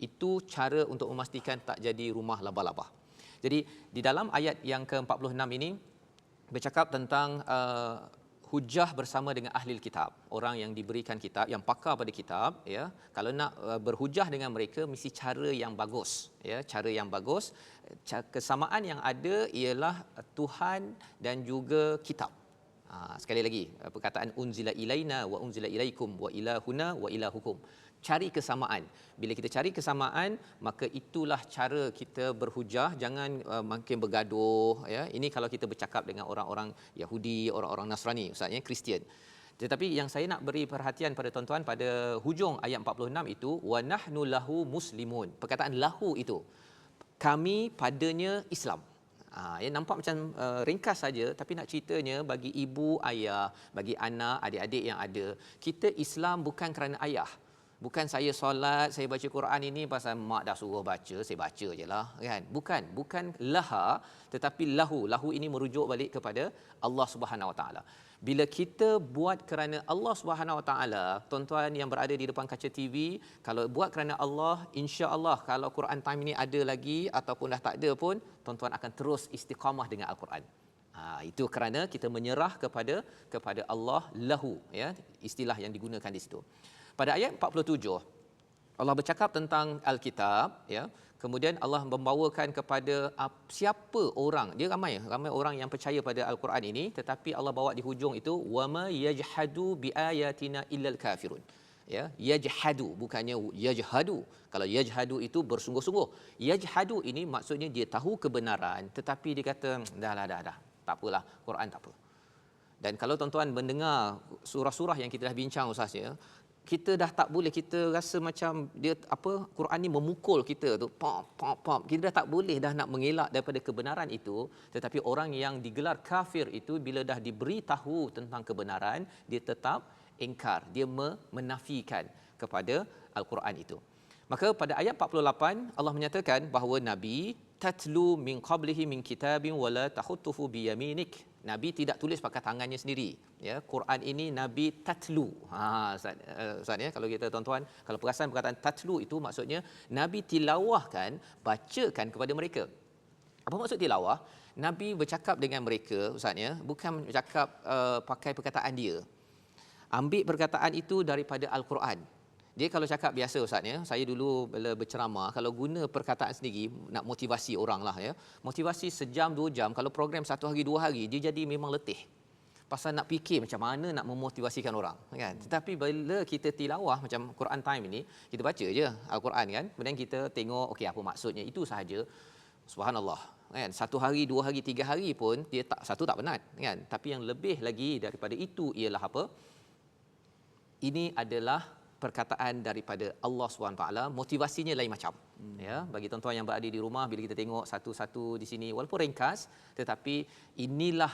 S2: itu cara untuk memastikan tak jadi rumah labah-labah. Jadi di dalam ayat yang ke-46 ini bercakap tentang hujah bersama dengan ahli kitab, orang yang diberikan kitab, yang pakar pada kitab ya. Kalau nak berhujah dengan mereka mesti cara yang bagus ya, cara yang bagus. Kesamaan yang ada ialah Tuhan dan juga kitab. Sekali lagi perkataan unzila ilaina wa unzila ilaikum wa ilahuna wa ilahukum. Cari kesamaan. Bila kita cari kesamaan, maka itulah cara kita berhujah, jangan makin bergaduh ya. Ini kalau kita bercakap dengan orang-orang Yahudi, orang-orang Nasrani, ustaznya Kristian. Tetapi yang saya nak beri perhatian pada tuan-tuan pada hujung ayat 46 itu, wa nahnu lahu muslimun. Perkataan lahu itu, kami padanya Islam. Ya, nampak macam ringkas saja, tapi nak ceritanya bagi ibu, ayah, bagi anak, adik-adik yang ada, kita Islam bukan kerana ayah. Bukan saya solat, saya baca Quran ini pasal mak dah suruh baca, saya baca je lah kan. Bukan laha, tetapi lahu. Lahu ini merujuk balik kepada Allah Subhanahu Wa Taala. Bila kita buat kerana Allah Subhanahu Wa Taala, tuan-tuan yang berada di depan kaca TV, kalau buat kerana Allah, insya-Allah kalau Quran time ini ada lagi ataupun dah tak ada pun, tuan-tuan akan terus istiqamah dengan Al-Quran. Itu kerana kita menyerah kepada Allah lahu ya, istilah yang digunakan di situ. Pada ayat 47 Allah bercakap tentang Alkitab ya. Kemudian Allah membawakan kepada siapa orang. Dia ramai orang yang percaya pada Al-Quran ini, tetapi Allah bawa di hujung itu wama yajhadu biayatina illal kafirun. Ya, yajhadu bukannya yajhadu. Kalau yajhadu itu bersungguh-sungguh. Yajhadu ini maksudnya dia tahu kebenaran tetapi dia kata dah. Tak apalah, Quran tak apa. Dan kalau tuan-tuan mendengar surah-surah yang kita dah bincang ustaz ya, kita dah tak boleh, kita rasa macam dia Quran ni memukul kita tu, pop. Kita dah tak boleh dah nak mengelak daripada kebenaran itu. Tetapi orang yang digelar kafir itu bila dah diberitahu tentang kebenaran, dia tetap ingkar, dia menafikan kepada Al-Quran itu. Maka pada ayat 48 Allah menyatakan bahawa Nabi tatlu min qablihi min kitabin wala tahutuhu biyaminik. Nabi tidak tulis pakai tangannya sendiri ya. Quran ini Nabi tatlu. Ustaz ya, kalau kita tuan-tuan kalau perasan perkataan tatlu itu maksudnya Nabi tilawahkan, bacakan kepada mereka. Apa maksud tilawah? Nabi bercakap dengan mereka ustaz ya, bukan bercakap pakai perkataan dia. Ambil perkataan itu daripada Al-Quran. Dia kalau cakap biasa ustaz ya, saya dulu bila berceramah kalau guna perkataan sendiri nak motivasi orang lah ya. Motivasi sejam 2 jam, kalau program 1 hari 2 hari dia jadi memang letih. Pasal nak fikir macam mana nak memotivasikan orang kan. Tetapi bila kita tilawah macam Quran time ini, kita baca je Al-Quran kan, kemudian kita tengok okey apa maksudnya, itu sahaja. Subhanallah kan, 1 hari 2 hari 3 hari pun dia tak, satu tak penat kan. Tapi yang lebih lagi daripada itu ialah apa? ini adalah perkataan daripada Allah SWT, motivasinya lain macam. Ya, bagi tuan-tuan yang berada di rumah, bila kita tengok satu-satu di sini walaupun ringkas, tetapi inilah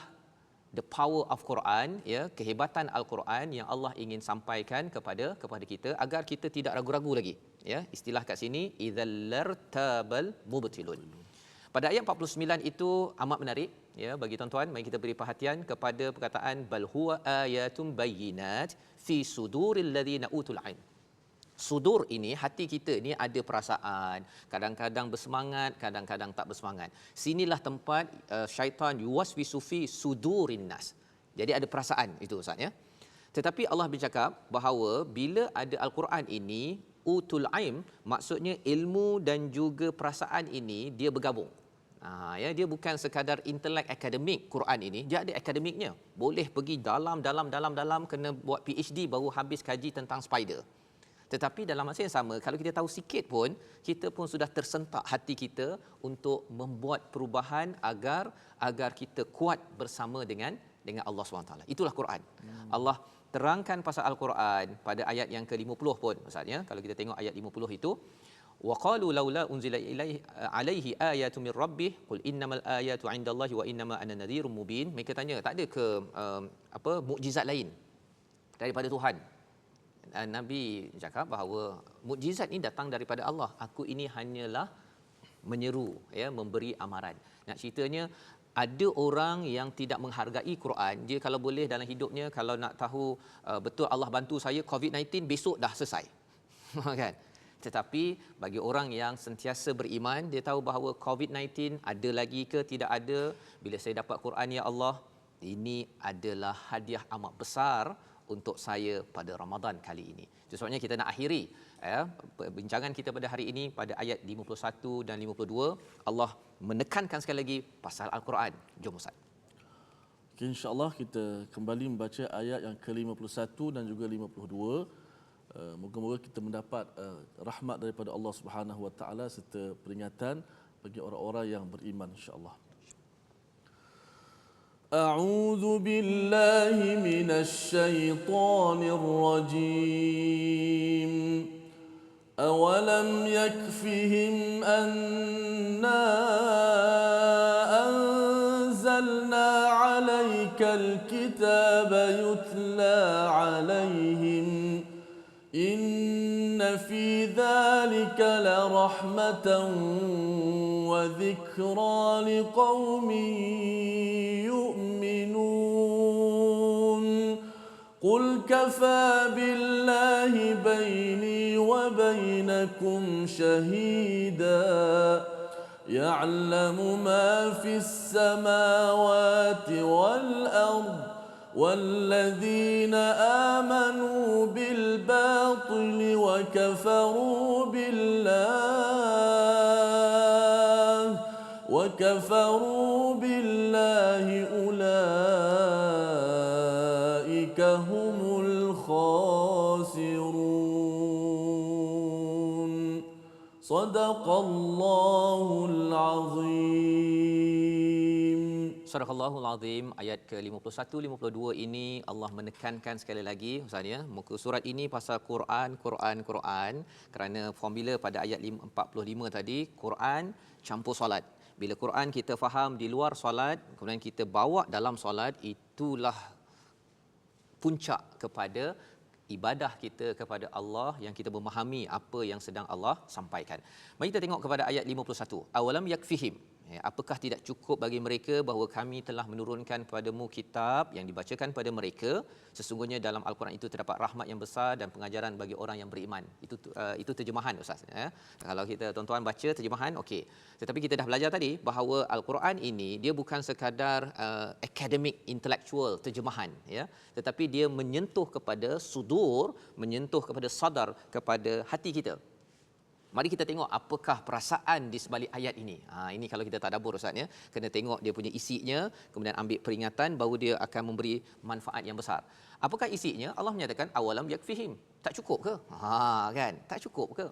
S2: the power of Quran, ya, kehebatan Al-Quran yang Allah ingin sampaikan kepada kita agar kita tidak ragu-ragu lagi. Ya, istilah kat sini idzal lartabal mubtilun. Pada ayat 49 itu amat menarik, ya, bagi tuan-tuan. Mari kita beri perhatian kepada perkataan bal huwa ayatun bayyinat fi suduril ladzina utul ilm. Sudur ini, hati kita ni ada perasaan, kadang-kadang bersemangat, kadang-kadang tak bersemangat. Sinilah tempat syaitan yuwaswisu fi sudurin nas. Jadi ada perasaan itu, Ustaz, ya. Tetapi Allah bercakap bahawa bila ada Al-Quran ini, utul ilm, maksudnya ilmu dan juga perasaan ini dia bergabung. Ya, dia bukan sekadar intelek akademik. Quran ini dia ada akademiknya. Boleh pergi dalam kena buat PhD baru habis kaji tentang spider. Tetapi dalam masa yang sama, kalau kita tahu sikit pun, kita pun sudah tersentak hati kita untuk membuat perubahan agar kita kuat bersama dengan Allah SWT. Itulah Quran. Allah terangkan pasal Al-Quran pada ayat yang ke-50 pun, maksudnya kalau kita tengok ayat 50 itu, wa qalu laula unzila alaihi ayatun mir rabbih qul innamal ayatu 'indallahi wa innama ana nadhirun mubin. Mereka tanya, tak ada ke mukjizat lain daripada Tuhan? Nabi cakap bahawa mukjizat ini datang daripada Allah. Aku ini hanyalah menyeru, ya, memberi amaran. Nak ceritanya, ada orang yang tidak menghargai Quran. Dia kalau boleh dalam hidupnya, kalau nak tahu betul Allah bantu saya COVID-19, besok dah selesai. Kan? Tetapi bagi orang yang sentiasa beriman, dia tahu bahawa COVID-19 ada lagi ke tidak ada. Bila saya dapat Quran, ya Allah, ini adalah hadiah amat besar untuk saya pada Ramadan kali ini. Itu sebabnya kita nak akhiri perbincangan kita pada hari ini pada ayat 51 dan 52. Allah menekankan sekali lagi pasal Al-Quran. Jom Ustaz.
S1: Okay, insya-Allah kita kembali membaca ayat yang ke-51 dan juga 52. Moga-moga kita mendapat rahmat daripada Allah Subhanahu Wa Taala serta peringatan bagi orang-orang yang beriman, insya-Allah. أعوذ بالله من الشيطان الرجيم أولم يكفهم أنا أنزلنا عليك الكتاب يتلى عليهم إن في ذلك لرحمة وذكرى لقوم قل كفى بالله بيني وبينكم شهيدا يعلم ما في السماوات والأرض والذين آمنوا بالباطل وكفروا بالله أولئك هم الخاسرون صدق الله العظيم.
S2: Surahul Azim ayat ke-51 52 ini Allah menekankan sekali lagi, Ustaz, ya, muka surat ini pasal Quran kerana formula pada ayat 45 tadi, Quran campur solat. Bila Quran kita faham di luar solat, kemudian kita bawa dalam solat, itulah puncak kepada ibadah kita kepada Allah yang kita memahami apa yang sedang Allah sampaikan. Mari kita tengok kepada ayat 51. Awalam yakfihim, apakah tidak cukup bagi mereka bahawa kami telah menurunkan kepadamu kitab yang dibacakan pada mereka? Sesungguhnya dalam Al-Quran itu terdapat rahmat yang besar dan pengajaran bagi orang yang beriman. Itu terjemahan, Ustaz, ya. Kalau kita tuan-tuan baca terjemahan, okey. Tetapi kita dah belajar tadi bahawa Al-Quran ini dia bukan sekadar academic intellectual terjemahan, ya, tetapi dia menyentuh kepada sudur, menyentuh kepada sadar, kepada hati kita. Mari kita tengok apakah perasaan di sebalik ayat ini. Ini kalau kita tadabbur, Ustaz, ya, kena tengok dia punya isinya, kemudian ambil peringatan baru dia akan memberi manfaat yang besar. Apakah isinya? Allah menyatakan awalam yakfihim. Tak cukup ke? Kan? Tak cukup ke?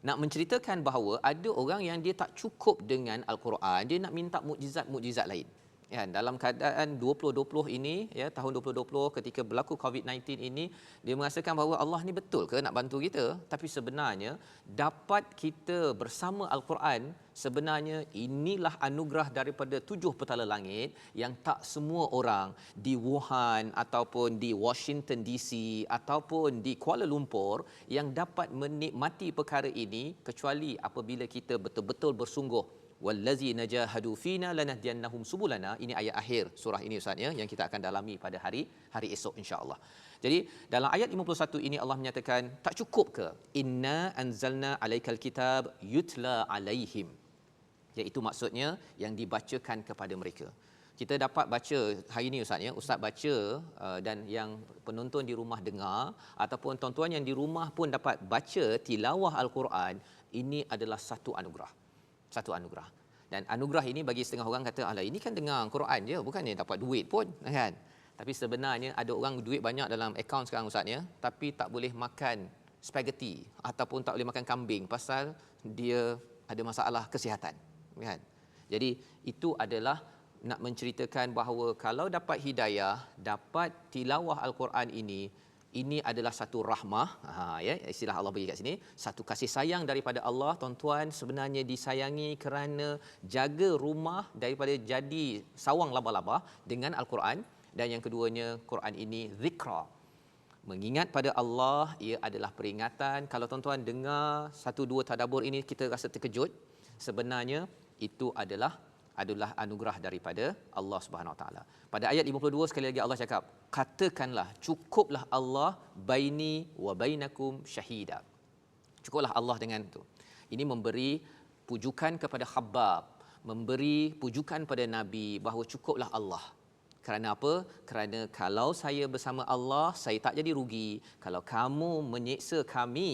S2: Nak menceritakan bahawa ada orang yang dia tak cukup dengan Al-Quran, dia nak minta mukjizat-mukjizat lain. Ya, dalam keadaan 2020 ini, ya, tahun 2020 ketika berlaku COVID-19 ini, dia merasakan bahawa Allah ni betul ke nak bantu kita? Tapi sebenarnya dapat kita bersama Al-Quran, sebenarnya inilah anugerah daripada 7 petala langit yang tak semua orang di Wuhan ataupun di Washington DC ataupun di Kuala Lumpur yang dapat menikmati perkara ini kecuali apabila kita betul-betul bersungguh. Wallazina jahadu fina lanahdiyannahum subulana. Ini ayat akhir surah ini Ustaz ya, yang kita akan dalami pada hari esok insya-Allah. Jadi dalam ayat 51 ini Allah menyatakan tak cukup ke inna anzalna alaikal kitab yutla alaihim, iaitu maksudnya yang dibacakan kepada mereka. Kita dapat baca hari ini Ustaz ya, Ustaz baca dan yang penonton di rumah dengar ataupun tuan-tuan yang di rumah pun dapat baca tilawah Al-Quran, ini adalah satu anugerah. Satu anugerah. Dan anugerah ini bagi setengah orang kata, alah ini kan dengar Quran je, bukannya dapat duit pun, kan? Tapi sebenarnya ada orang duit banyak dalam akaun sekarang Ustaz ya, tapi tak boleh makan spaghetti ataupun tak boleh makan kambing pasal dia ada masalah kesihatan, kan? Jadi itu adalah nak menceritakan bahawa kalau dapat hidayah, dapat tilawah Al-Quran ini adalah satu rahmah, ya, istilah Allah bagi kat sini, satu kasih sayang daripada Allah. Tuan-tuan sebenarnya disayangi kerana jaga rumah daripada jadi sawang laba-laba dengan Al-Quran. Dan yang keduanya, Quran ini zikra, mengingat pada Allah, ia adalah peringatan. Kalau tuan-tuan dengar 1-2 tadabbur ini kita rasa terkejut, sebenarnya itu adalah anugerah daripada Allah Subhanahu Wa Taala. Pada ayat 52 sekali lagi Allah cakap, katakanlah cukuplah Allah baini wa bainakum syahida. Cukuplah Allah dengan itu. Ini memberi pujukan kepada Khabbab, memberi pujukan pada Nabi bahawa cukuplah Allah. Kerana apa? Kerana kalau saya bersama Allah, saya tak jadi rugi. Kalau kamu menyeksa kami,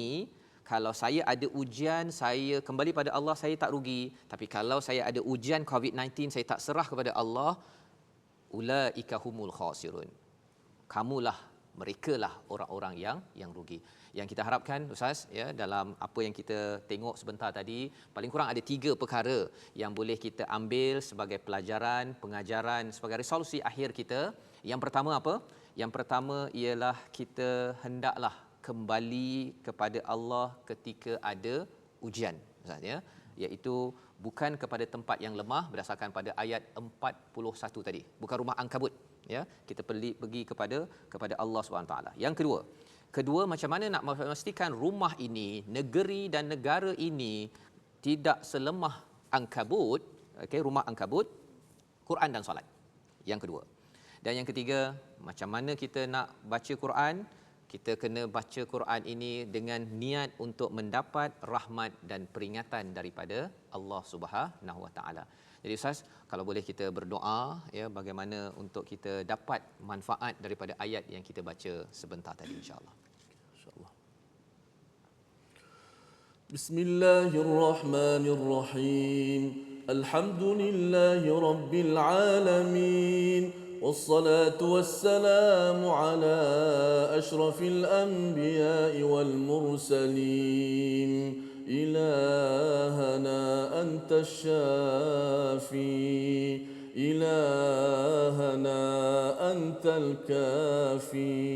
S2: kalau saya ada ujian, saya kembali pada Allah, saya tak rugi. Tapi kalau saya ada ujian COVID-19, saya tak serah kepada Allah, ulaika humul khasirun. Kamulah, merekalah orang-orang yang rugi. Yang kita harapkan Ustaz ya, dalam apa yang kita tengok sebentar tadi, paling kurang ada 3 perkara yang boleh kita ambil sebagai pelajaran, pengajaran, sebagai resolusi akhir kita. Yang pertama apa? Yang pertama ialah kita hendaklah kembali kepada Allah ketika ada ujian, Ustaz ya, iaitu bukan kepada tempat yang lemah berdasarkan pada ayat 41 tadi, bukan rumah Ankabut ya, kita pergi kepada Allah SWT. Yang kedua macam mana nak memastikan rumah ini, negeri dan negara ini tidak selemah Ankabut, okey, rumah Ankabut, Quran dan solat. Yang kedua. Dan yang ketiga, macam mana kita nak baca Quran? Kita kena baca Quran ini dengan niat untuk mendapat rahmat dan peringatan daripada Allah Subhanahu Wa Taala. Jadi Ustaz, kalau boleh kita berdoa ya, bagaimana untuk kita dapat manfaat daripada ayat yang kita baca sebentar tadi insya-Allah.
S1: Insya-Allah. Bismillahirrahmanirrahim. Alhamdulillahirabbil alamin. والصلاة والسلام على أشرف الأنبياء والمرسلين إلهنا أنت الشافي إلهنا أنت الكافي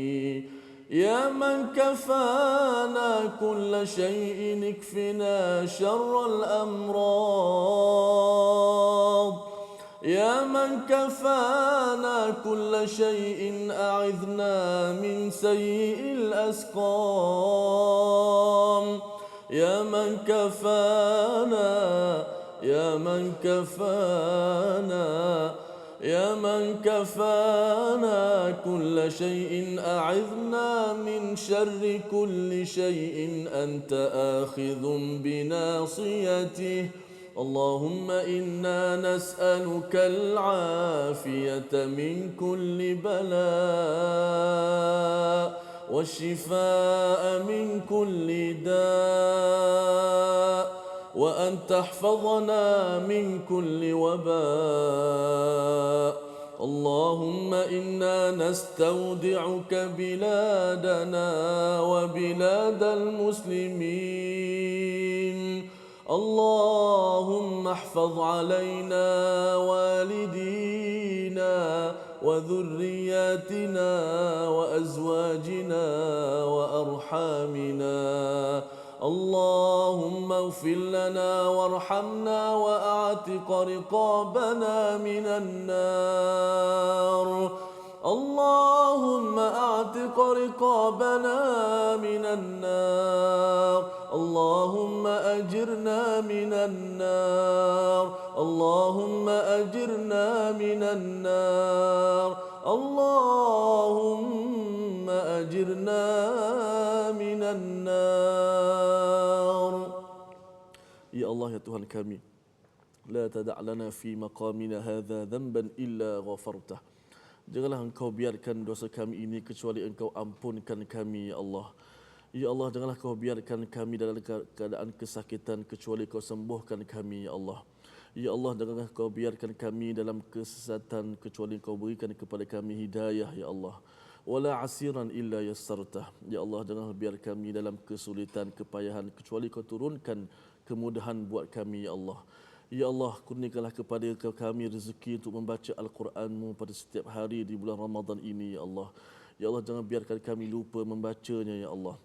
S1: يا من كفانا كل شيء اكفنا شر الأمراض يا من كفانا كل شيء أعذنا من سيء الأسقام يا من كفانا يا من كفانا يا من كفانا كل شيء أعذنا من شر كل شيء أنت آخذ بناصيته اللهم إنا نسألك العافية من كل بلاء والشفاء من كل داء وأن تحفظنا من كل وباء اللهم إنا نستودعك بلادنا وبلاد المسلمين اللهم احفظ علينا والدينا وذرياتنا وأزواجنا وأرحامنا اللهم اغفر لنا وارحمنا وأعتق رقابنا من النار اللهم أعتق رقابنا من النار اللهم أجرنا من النار اللهم أجرنا من النار اللهم أجرنا من النار Ya Allah ya Tuhan kami la tada' lana fi maqamina hadza dhanban illa ghafartah janganlah engkau biarkan dosa kami ini kecuali engkau ampunkan kami ya Allah ya Allah janganlah kau biarkan kami dalam keadaan kesakitan kecuali kau sembuhkan kami ya Allah ya Allah janganlah kau biarkan kami dalam kesesatan kecuali kau berikan kepada kami hidayah ya Allah wala asiran illa yassartah ya Allah janganlah biar kami dalam kesulitan kepayahan kecuali kau turunkan kemudahan buat kami ya Allah ya Allah kurniakanlah kepada kami rezeki untuk membaca Al-Quran-Mu pada setiap hari di bulan Ramadan ini ya Allah ya Allah jangan biarkan kami lupa membacanya ya Allah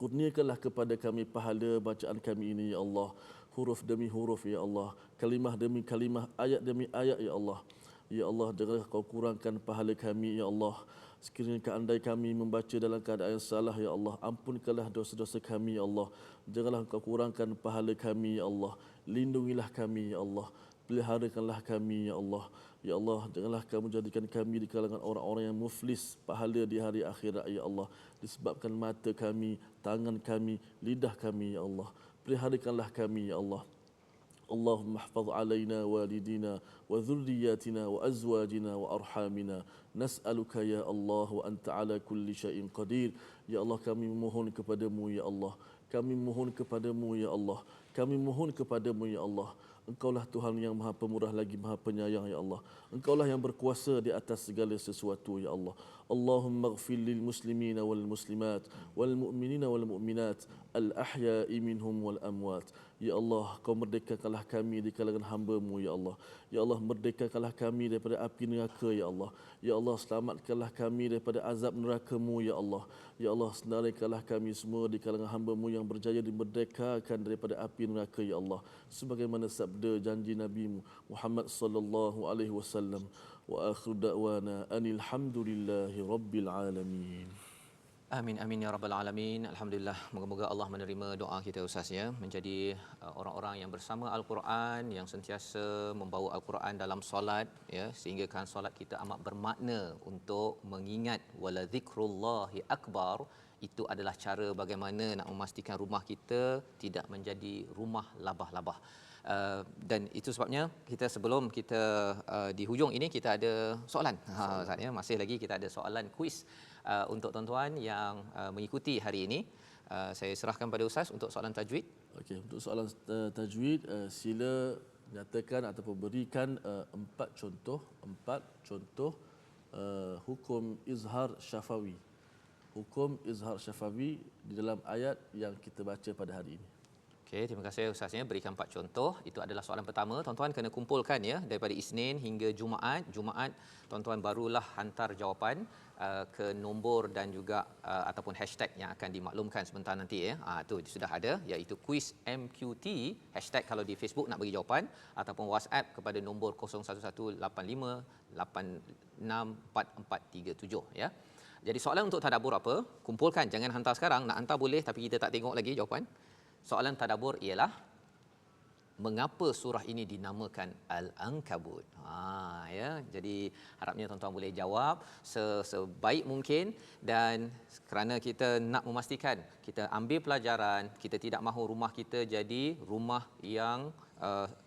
S1: kurniakanlah kepada kami pahala bacaan kami ini ya Allah huruf demi huruf ya Allah kalimah demi kalimah ayat demi ayat ya Allah ya Allah janganlah kau kurangkan pahala kami ya Allah sekiranya andai kami membaca dalam keadaan yang salah ya Allah ampunkanlah dosa-dosa kami ya Allah janganlah kau kurangkan pahala kami ya Allah lindungilah kami ya Allah peliharakanlah kami ya Allah ya Allah janganlah kamu jadikan kami di kalangan orang-orang yang muflis pahala di hari akhirat ya Allah disebabkan mata kami tangan kami lidah kami ya Allah peliharakanlah kami ya Allah اللهم احفظ علينا والدينا وذرياتنا وأزواجنا وأرحامنا نسألك يا الله وأنت على كل شيء قدير يا الله kami memohon kepadamu ya Allah kami memohon kepadamu ya Allah kami memohon kepadamu ya Allah Engkaulah Tuhan yang Maha Pemurah lagi Maha Penyayang ya Allah. Engkaulah yang berkuasa di atas segala sesuatu ya Allah. Allahumma ighfir lil muslimina wal muslimat wal mu'minina wal mu'minat al ahya'i minhum wal amwat. Ya Allah, Kau merdekakanlah kami di kalangan hamba-Mu ya Allah. Ya Allah, merdekakanlah kami daripada api neraka ya Allah. Ya Allah, selamatkanlah kami daripada azab neraka-Mu ya Allah. Ya Allah, senaraikanlah kami semua di kalangan hamba-Mu yang berjaya dimerdekakan daripada api neraka ya Allah. Sebagaimana sabda janji Nabi Muhammad sallallahu alaihi wasallam, wa akhiru da'wana anil hamdulillahi rabbil alamin.
S2: Amin amin ya rabbal alamin. Alhamdulillah, moga-moga Allah menerima doa kita Ustaz ya, menjadi orang-orang yang bersama Al-Quran, yang sentiasa membawa Al-Quran dalam solat ya, sehingga kan solat kita amat bermakna untuk mengingat wala zikrullahi akbar. Itu adalah cara bagaimana nak memastikan rumah kita tidak menjadi rumah labah-labah. Dan itu sebabnya kita sebelum kita di hujung ini kita ada soalan. Ustaz ya, masih lagi kita ada soalan kuis untuk tuan-tuan yang mengikuti hari ini. Saya serahkan pada Ustaz untuk soalan tajwid.
S1: Okey, untuk soalan tajwid sila nyatakan ataupun berikan empat contoh hukum izhar syafawi. Hukum izhar syafawi di dalam ayat yang kita baca pada hari ini.
S2: Okey, terima kasih Ustaznya, berikan 4 contoh. Itu adalah soalan pertama. Tuan-tuan kena kumpulkan ya daripada Isnin hingga Jumaat. Jumaat tuan-tuan barulah hantar jawapan ke nombor dan juga ataupun hashtag yang akan dimaklumkan sebentar nanti ya. Tu sudah ada, iaitu kuis MQT hashtag kalau di Facebook nak bagi jawapan, ataupun WhatsApp kepada nombor 011885864437 ya. Jadi soalan untuk tadabbur apa? Kumpulkan, jangan hantar sekarang. Nak hantar boleh tapi kita tak tengok lagi jawapan. Soalan tadabbur ialah mengapa surah ini dinamakan Al-Ankabut? Ya, jadi harapnya tuan-tuan boleh jawab sebaik mungkin, dan kerana kita nak memastikan kita ambil pelajaran, kita tidak mahu rumah kita jadi rumah yang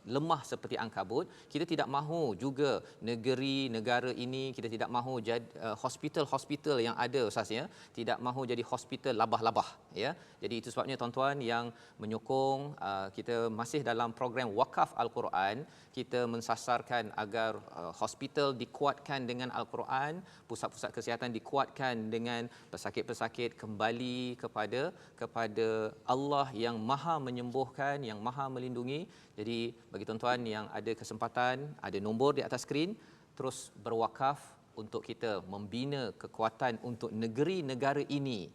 S2: lemah seperti Ankabut. Kita tidak mahu juga negara ini, kita tidak mahu jadi hospital yang ada Ustaz ya, tidak mahu jadi hospital labah-labah ya. Jadi itu sebabnya tuan-tuan yang menyokong kita masih dalam program wakaf Al-Quran, kita mensasarkan agar hospital dikuatkan dengan Al-Quran, pusat-pusat kesihatan dikuatkan dengan pesakit-pesakit kembali kepada Allah yang Maha menyembuhkan, yang Maha melindungi. Jadi bagi tuan-tuan yang ada kesempatan, ada nombor di atas skrin, terus berwakaf untuk kita membina kekuatan untuk negeri-negara ini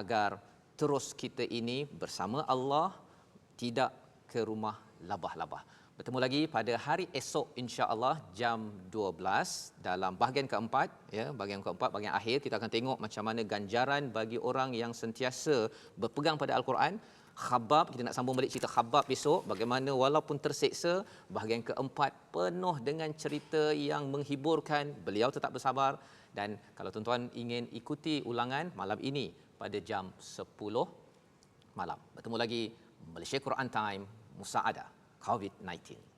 S2: agar terus kita ini bersama Allah, tidak ke rumah labah-labah. Bertemu lagi pada hari esok insya-Allah jam 12 dalam bahagian keempat, ya, bahagian keempat, bahagian akhir kita akan tengok macam mana ganjaran bagi orang yang sentiasa berpegang pada Al-Quran. Khabbab, kita nak sambung balik cerita Khabbab besok, bagaimana walaupun terseksa, bahagian keempat penuh dengan cerita yang menghiburkan, beliau tetap bersabar. Dan kalau tuan-tuan ingin ikuti ulangan malam ini pada jam 10 malam. Bertemu lagi Malaysia Quran Time Musaadah COVID-19.